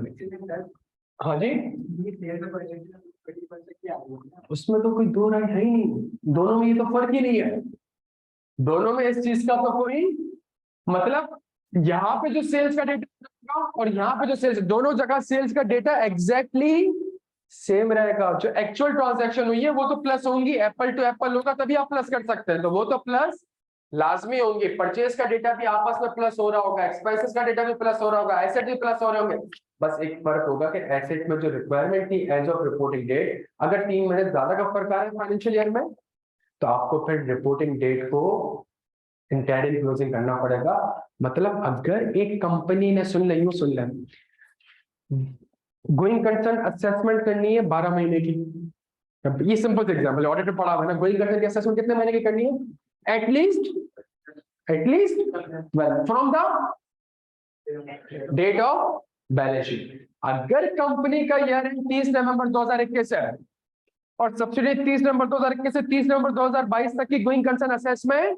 S1: हाँ जी। उसमें तो कोई दो राय है ही नहीं, दोनों में ये तो फर्क ही नहीं है, दोनों में इस चीज का तो कोई मतलब, यहाँ पे जो सेल्स का डेटा और यहाँ पे जो सेल्स, दोनों जगह सेल्स का डेटा एग्जैक्टली सेम रहेगा। जो एक्चुअल ट्रांजैक्शन हुई है वो तो प्लस होंगी, एप्पल टू एप्पल होगा तभी आप प्लस कर सकते हैं, तो वो तो प्लस लाजमी होंगे। परचेज का डेटा भी आपस में प्लस हो रहा होगा, एक्सपेंसेस का डेटा भी प्लस हो रहा होगा, एसेट भी प्लस हो रहे होंगे। बस एक फर्क होगा कि एसेट में जो रिक्वायरमेंट थी एज ऑफ रिपोर्टिंग डेट, अगर 3 महीने ज्यादा का फर्क आ रहा है फाइनेंशियल ईयर में, तो आपको फिर रिपोर्टिंग डेट को इंटरिम क्लोजिंग करना पड़ेगा। मतलब अगर एक कंपनी ने, सुन ले, गोइंग कंसर्न असेसमेंट करनी है 12 महीने की, ये सिंपल एग्जांपल, ऑडिट में पढ़ा हुआ है ना, गोइंग कंसर्न की असेसमेंट कितने महीने की करनी है? At least from the date of balance sheet. अगर कंपनी का ईयर एंड 30 नवंबर 2021 है और सब्सिडी 30 नवंबर 2021 से 30 नवंबर 2022 तक की गोइंग कंसर्न असेसमेंट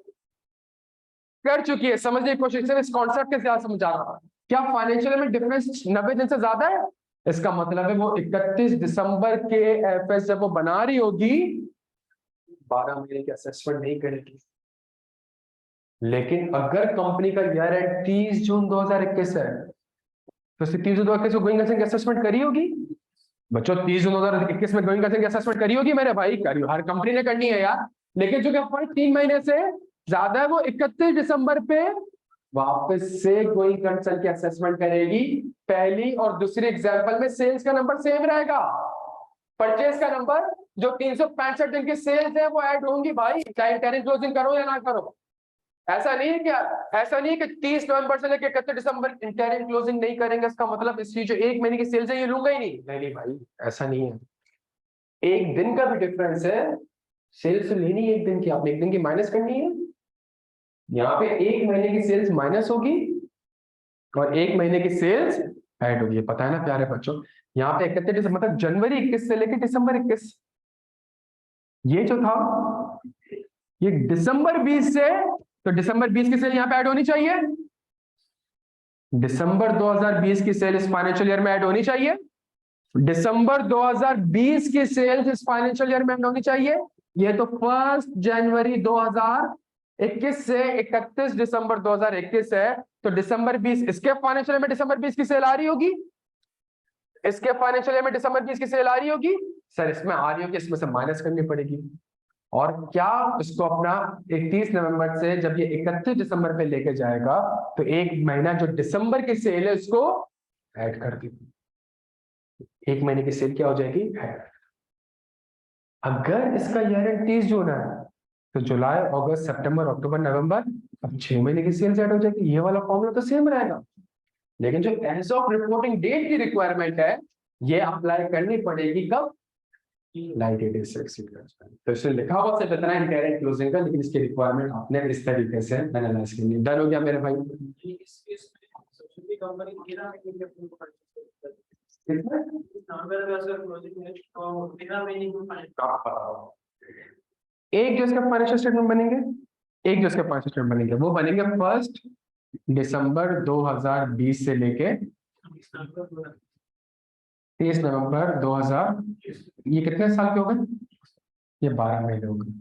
S1: कर चुकी है, समझने की कोशिश, सिर्फ इस कॉन्सेप्ट के साथ समझा रहा हूं। क्या फाइनेंशियल में डिफरेंस 90 दिन से ज्यादा है? इसका मतलब है वो 31 दिसंबर के एफएस जब वो बना रही होगी 12 महीने की असेसमेंट नहीं करेगी। लेकिन अगर कंपनी का ईयर एंड 30 जून 2021 है तो 30 जून 2021 को गोइंग कंसर्न की असेसमेंट करी होगी बच्चों, 30 जून 2021 में गोइंग कंसर्न की असेसमेंट करी होगी मेरे भाई, करी, हर कंपनी ने करनी है यार। लेकिन जो कि फर्क 3 महीने से ज्यादा है वो 31 दिसंबर पे वापस से गोइंग कंसर्न की असेसमेंट करेगी। पहली और दूसरी एग्जांपल में सेल्स का नंबर सेम रहेगा, परचेज का नंबर, जो 365 दिन की सेल्स है वो ऐड होंगी भाई, चाहे इंटरिम क्लोजिंग करो या ना करो। ऐसा नहीं है क्या, ऐसा नहीं है कि 30 नवंबर से लेकर 31 दिसंबर इंटरिम क्लोजिंग नहीं करेंगे, इसका मतलब इसकी जो 1 महीने की सेल्स है ये लूंगा ही नहीं। नहीं भाई, ऐसा नहीं है, एक दिन का भी डिफरेंस है। सेल्स लेनी है एक दिन की, आपने एक दिन की माइनस करनी है। यहाँ पे 1 महीने की सेल्स माइनस होगी और 1 महीने की सेल्स ऐड होगी, पता है ना प्यारे बच्चों। यहाँ पे 31 दिसंबर मतलब जनवरी 21 से लेकर दिसंबर 21, ये जो था ये दिसंबर 20 से, तो दिसंबर 20 की सेल यहाँ पे ऐड होनी चाहिए, दिसंबर 2020 की सेल इस फाइनेंशियल ईयर में ऐड होनी चाहिए, दिसंबर 2020 की सेल्स इस फाइनेंशियल ईयर में ऐड होनी चाहिए। ये तो 1 जनवरी 2021 से 31 दिसंबर 2021 है, तो दिसंबर 20 इसके फाइनेंशियल में दिसंबर 20 की सेल आ रही होगी, इसके फाइनेंशियल में दिसंबर 20 की सेल आ रही होगी सर, इसमें आ रही होगी, इसमें से माइनस करनी पड़ेगी। और क्या इसको अपना 31 नवंबर से जब ये 31 दिसंबर पे लेके जाएगा तो एक महीना जो दिसंबर की सेल है उसको ऐड कर दी, 1 महीने की सेल क्या हो जाएगी, ऐड। अगर इसका ईयर एंड 30 जून है तो जुलाई अगस्त सितंबर अक्टूबर नवंबर, अब 6 महीने की सेल्स ऐड हो जाएगी। ये वाला फॉर्मूला तो सेम रहेगा, लेकिन जो एज ऑफ रिपोर्टिंग डेट की रिक्वायरमेंट है ये अप्लाई करनी पड़ेगी कब, 90 डेज से एक्सीड कर जाए। तो इसमें लिखा हुआ से जितना इंटरिम क्लोजिंग का, लेकिन इसकी रिक्वायरमेंट आपने इस तरीके से एनालाइज करनी। डन हो गया मेरे भाई? एक जो इसका फाइनेंशियल स्टेटमेंट बनेंगे, एक जो इसका फाइनेंशियल स्टेटमेंट बनेंगे वो बनेंगे 1 दिसंबर 2020 से लेके 30 नवंबर 2000, ये कितने साल के हो गए, ये 12 महीने हो गए।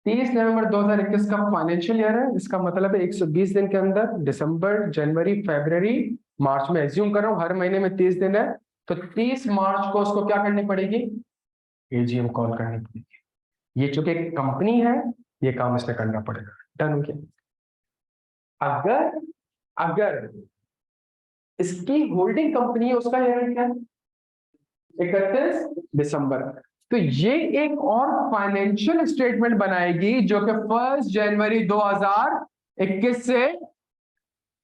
S1: 30 नवंबर 2021 का फाइनेंशियल ईयर है, इसका मतलब है 120 दिन के अंदर दिसंबर, जनवरी, फरवरी, मार्च में एज्यूम कर रहा हूं हर महीने में 30 दिन है, तो 30 मार्च को उसको क्या करनी पड़ेगी, एजीएम कॉल करनी पड़ेगी। ये चूंकि एक कंपनी है ये काम इसने करना पड़ेगा। डन हो गया? अगर अगर इसकी होल्डिंग कंपनी है उसका ईयर एंड क्या है? 31 दिसंबर। तो ये एक और फाइनेंशियल स्टेटमेंट बनाएगी जो कि 1 जनवरी 2021 से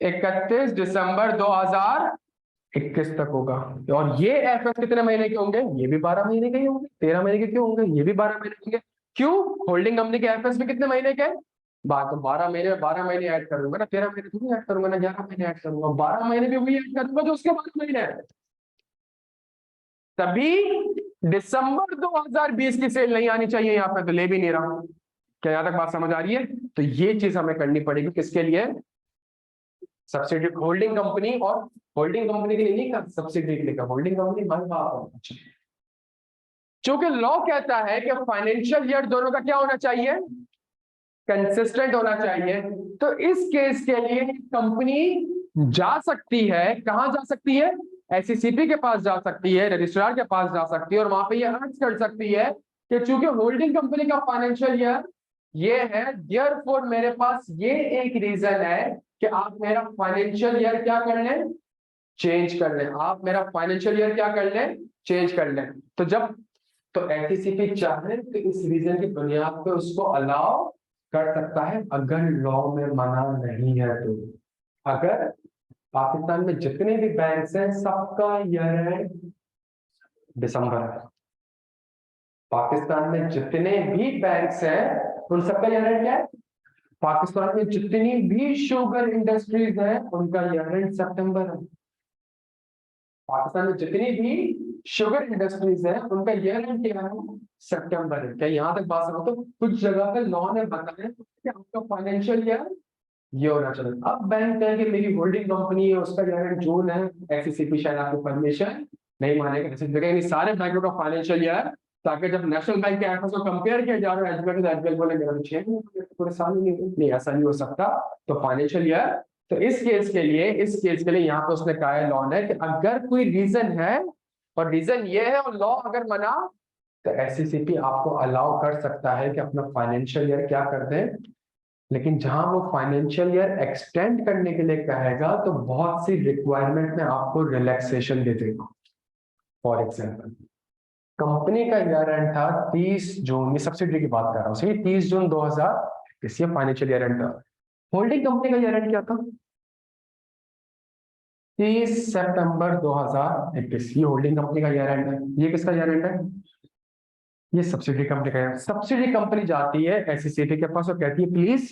S1: 31 दिसंबर 2021 तक होगा। और ये एफएस कितने महीने के होंगे? ये भी 12 महीने के ही होंगे। 13 महीने के क्यों होंगे? ये भी 12 महीने होंगे। क्यों? होल्डिंग कंपनी के एफएस में कितने महीने के? बात तो 12 महीने, 12 महीने ऐड करूंगा ना, 13 महीने तो ऐड करूंगा ना, 11 महीने ऐड करूंगा, 12 महीने भी वही ऐड करूंगा जो उसके 12 महीने है। तभी दिसंबर 2020 की सेल नहीं आनी चाहिए यहाँ पे, तो ले भी नहीं रहा हूं। क्या यहां तक बात समझ आ रही है? तो ये चीज हमें करनी पड़ेगी किसके लिए? सब्सिडी होल्डिंग कंपनी, और होल्डिंग कंपनी के लिए नहीं कर, सब्सिडी के लिए। होल्डिंग कंपनी हमारे पास, चूंकि लॉ कहता है कि फाइनेंशियल ईयर दोनों का क्या होना चाहिए? कंसिस्टेंट होना चाहिए। तो इस केस के लिए कंपनी जा सकती है, कहां जा सकती है? एसईसीपी के पास जा सकती है, रजिस्ट्रार के पास जा सकती है, और वहां पे ये अर्ज कर सकती है कि चूंकि होल्डिंग कंपनी का फाइनेंशियल ईयर ये है, देयरफॉर मेरे पास ये एक रीजन है कि आप मेरा फाइनेंशियल ईयर क्या कर लें? चेंज कर लें। आप मेरा फाइनेंशियल ईयर क्या कर लें? चेंज कर लें। तो जब तो एसईसीपी चाहे तो इस रीजन की बुनियाद पे उसको अलाउ कर सकता है, अगर लॉ में मना नहीं है तो। अगर पाकिस्तान में जितने भी बैंक हैं सबका ईयर एंड दिसंबर है, पाकिस्तान में जितने भी बैंक हैं उन सबका ईयर एंड क्या है? पाकिस्तान में जितनी भी शुगर इंडस्ट्रीज हैं उनका ईयर एंड सितंबर है। पाकिस्तान में जितनी भी शुगर इंडस्ट्रीज है उनका ईयर एंड क्या है? सितंबर है। क्या यहाँ तक बात समझ? तो कुछ जगह पे लॉ ने बताया कि आपका फाइनेंशियल ईयर ये होना चाहिए। अब बैंक है कि मेरी होल्डिंग कंपनी है उसका ईयर एंड जून है, एसईसीपी शायद आपको परमिशन नहीं मानेगा, ऐसी जगह नहीं, सारे बैंकों का फाइनेंशियल ईयर, ताकि जब नेशनल बैंक के एफएस को कंपेयर किया जा रहा है एसबीआई तो एसबीआई बोले मेरा तो 6 महीने पूरे साल ही नहीं, ऐसा नहीं हो सकता। तो फाइनेंशियल ईयर, तो इस केस के लिए यहाँ पे उसने कहा है लॉ ने कि अगर कोई रीजन है और रीजन ये है और लॉ अगर मना, तो एसईसीपी आपको अलाउ कर सकता है कि अपना फाइनेंशियल ईयर क्या कर दें। लेकिन जहां वो फाइनेंशियल ईयर एक्सटेंड करने के लिए कहेगा तो बहुत सी रिक्वायरमेंट में आपको रिलैक्सेशन दे देगा। फॉर एग्जाम्पल, कंपनी का ईयर एंड था 30 जून, ये सब्सिडी की बात कर रहा हूँ सही, 30 जून 2000, इसलिए फाइनेंशियल ईयर एंड था। होल्डिंग कंपनी का ईयर एंड क्या था? 30 सितंबर 2021, ये होल्डिंग कंपनी का ईयर एंड है। ये किसका ईयर एंड है? ये सब्सिडी कंपनी का। सब्सिडी कंपनी जाती है एसईसीपी के पास और कहती है प्लीज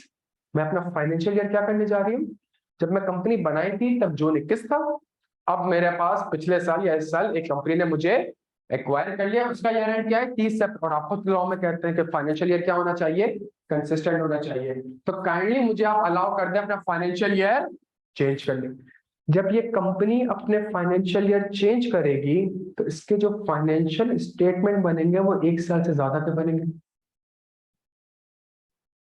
S1: मैं अपना फाइनेंशियल ईयर क्या करने जा रही हूँ? जब मैं कंपनी बनाई थी तब जून 21 था, अब मेरे पास पिछले साल या इस साल एक कंपनी ने मुझे एक्वायर कर लिया, उसका ईयर एंड क्या है? 30 सितंबर। और आप खुद लॉ में कहते हैं कि फाइनेंशियल ईयर क्या होना चाहिए? कंसिस्टेंट होना चाहिए। तो काइंडली मुझे आप अलाउ कर दें अपना फाइनेंशियल ईयर चेंज कर लें। जब ये कंपनी अपने फाइनेंशियल ईयर चेंज करेगी तो इसके जो फाइनेंशियल स्टेटमेंट बनेंगे वो 1 साल से ज्यादा के बनेंगे।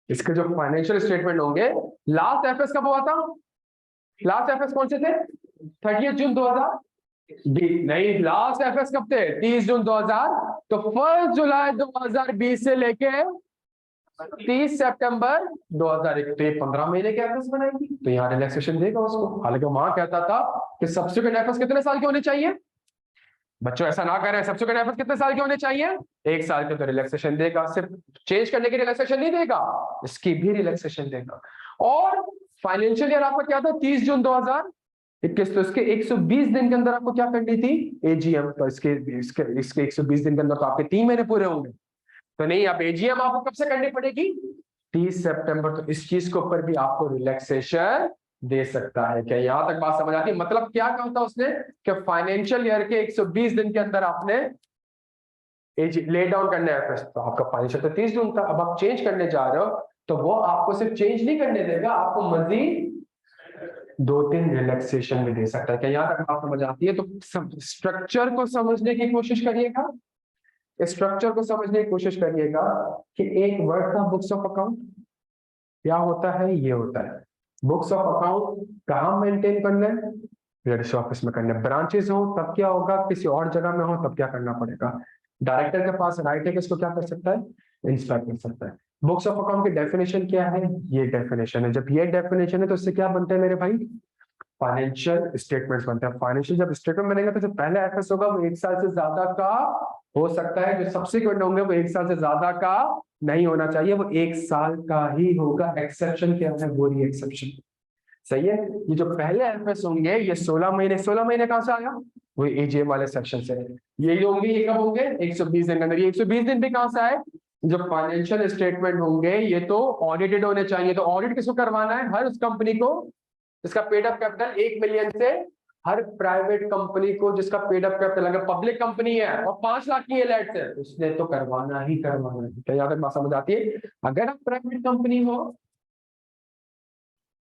S1: इसके जो फाइनेंशियल स्टेटमेंट होंगे, लास्ट एफएस कब हुआ था? लास्ट एफएस कौन से थे? 30 जून 2020 नहीं, लास्ट एफएस कब थे? 30 जून 2000। तो 1 जुलाई 2020 से लेके 30 सितंबर 2001, तो ये 15 महीने के एफएस बनाएंगे, तो यहाँ रिलैक्सेशन देगा उसको। हालांकि वहां कहता था कि सब्सिक्वेंट एफएस कितने साल के होने चाहिए? बच्चों ऐसा ना करें, सब्सिक्वेंट एफएस कितने साल के होने चाहिए? 1 साल के। तो रिलैक्सेशन देगा, सिर्फ चेंज करने की रिलैक्सेशन नहीं देगा, इसकी भी रिलैक्सेशन देगा। और फाइनेंशियल ईयर आपका क्या था? 30 जून 2021, तो इसके 120 दिन के अंदर आपको क्या करनी थी? एजीएम। तो इसके 120 दिन के अंदर तो आपके 3 महीने पूरे होंगे, तो नहीं, अब एजीएम आपको कब से करनी पड़ेगी? 30 सितंबर। तो इस चीज के ऊपर भी आपको रिलैक्सेशन दे सकता है। क्या यहां तक बात समझ आती है? मतलब क्या कहा था उसने कि फाइनेंशियल ईयर के 120 दिन के अंदर आपने ले डाउन करना है एफएस। तो आपका फाइनेंशियल तो 30 जून था, अब आप चेंज करने जा रहे हो तो वो आपको सिर्फ चेंज नहीं करने देगा, आपको मजीद 2-3 रिलैक्सेशन भी दे सकता है। क्या यहाँ तक बात समझ आती है? तो स्ट्रक्चर को समझने की कोशिश करिएगा, स्ट्रक्चर को समझने की कोशिश करिएगा कि एक वर्ड था बुक्स ऑफ अकाउंट, क्या होता है? ये होता है बुक्स ऑफ अकाउंट। कहाँ मेंटेन करना है? रजिस्ट्री ऑफिस में करना है। ब्रांचेस हो तब क्या होगा? किसी और जगह में हो तब क्या करना पड़ेगा? डायरेक्टर के पास राइट है, किसको क्या कर सकता है? इंस्पेक्ट कर सकता है। बुक्स ऑफ अकाउंट की डेफिनेशन क्या है? ये डेफिनेशन है। जब ये डेफिनेशन है तो इससे क्या बनता है मेरे भाई? फाइनेंशियल स्टेटमेंट्स बनते हैं। फाइनेंशियल जब स्टेटमेंट बनेगा तो जो पहला एफएस होगा वो 1 साल से ज्यादा का हो सकता है, जो सब्सिक्वेंट होंगे वो 1 साल से ज्यादा का नहीं होना चाहिए, वो 1 साल का ही होगा। एक्सेप्शन क्या है, वो ही एक्सेप्शन। सही है। ये जो पहले एफएस होंगे ये 16 महीने, 16 महीने कहां से आया, वो एजीएम वाले सेक्शन से। ये जो होंगे ये कब होंगे, 120 दिन के अंदर। ये 120 दिन भी कहां से आए, जो फाइनेंशियल स्टेटमेंट होंगे ये तो ऑडिटेड होने चाहिए। तो ऑडिट किसको करवाना है, हर उस कंपनी को जिसका पेड अप कैपिटल 1 मिलियन से, हर प्राइवेट कंपनी को जिसका पेड अप कैपिटल, अगर पब्लिक कंपनी है और 5 लाख की एलेट है उसने तो करवाना ही करवाना है। क्या यहाँ तक बात समझ आती है। अगर आप प्राइवेट कंपनी हो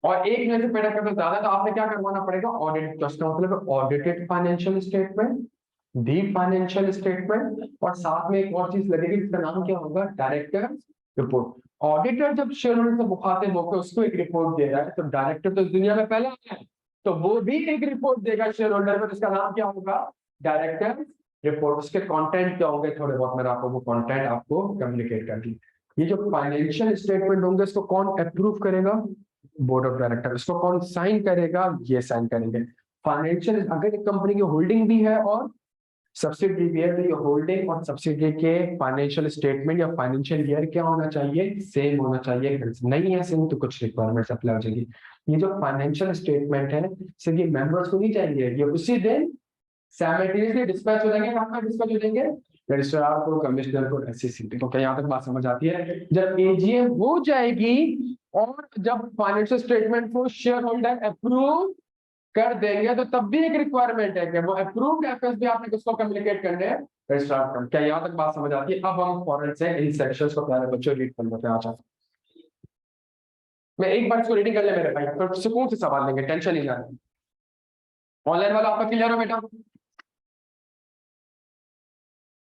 S1: और 1 मिलियन से पेड अप कैपिटल ज्यादा, तो आपने क्या करवाना पड़ेगा, ऑडिट। तो इसका मतलब audited financial statement, the financial statement, और साथ में एक और चीज लगेगी जिसका नाम क्या होगा, डायरेक्टर रिपोर्ट। ऑडिटर जब शेयर होल्डर से मुखातिब होकर उसको एक रिपोर्ट दे रहा है, तो डायरेक्टर तो इस दुनिया में पहले आया है, तो वो भी एक रिपोर्ट देगा शेयर होल्डर पर, जिसका नाम क्या होगा, डायरेक्टर रिपोर्ट। उसके कंटेंट क्या होंगे, थोड़े बहुत मैंने आपको वो कंटेंट आपको कम्युनिकेट कर दी। ये जो फाइनेंशियल स्टेटमेंट होंगे इसको कौन अप्रूव करेगा, बोर्ड ऑफ डायरेक्टर। इसको कौन साइन करेगा, ये साइन करेंगे। फाइनेंशियल, अगर एक कंपनी की होल्डिंग भी है और सब्सिडी भी है, तो ये होल्डिंग और सब्सिडी के फाइनेंशियल स्टेटमेंट या फाइनेंशियल ईयर क्या होना चाहिए, सेम होना चाहिए। नहीं है सेम तो कुछ रिक्वायरमेंट्स अप्लाई हो जाएगी। ये जो फाइनेंशियल स्टेटमेंट है सिर्फ ये मेंबर्स को नहीं चाहिए, ये उसी दिन साइमल्टेनियसली डिस्पैच हो जाएंगे। कहाँ डिस्पैच हो जाएंगे, रजिस्ट्रार को, कमिश्नर को, एससीसी को। क्या यहाँ तक बात समझ आती है। जब एजीएम हो जाएगी और जब फाइनेंशियल स्टेटमेंट को शेयर होल्डर अप्रूव कर देंगे, तो तब भी एक रिक्वायरमेंट है कि वो अप्रूव्ड एफएस भी आपने किसको कम्युनिकेट करने हैं, रजिस्ट्रार को। क्या यहाँ तक बात समझ आती है। अब हम फौरन से इन सेक्शंस को प्यारे बच्चों रीड कर लेते हैं। अच्छा, मैं एक बार इसको रीडिंग कर ले मेरे भाई, तो सुकून से सवाल लेंगे, टेंशन नहीं लेना। ऑनलाइन वाला आपका क्लियर हो बेटा,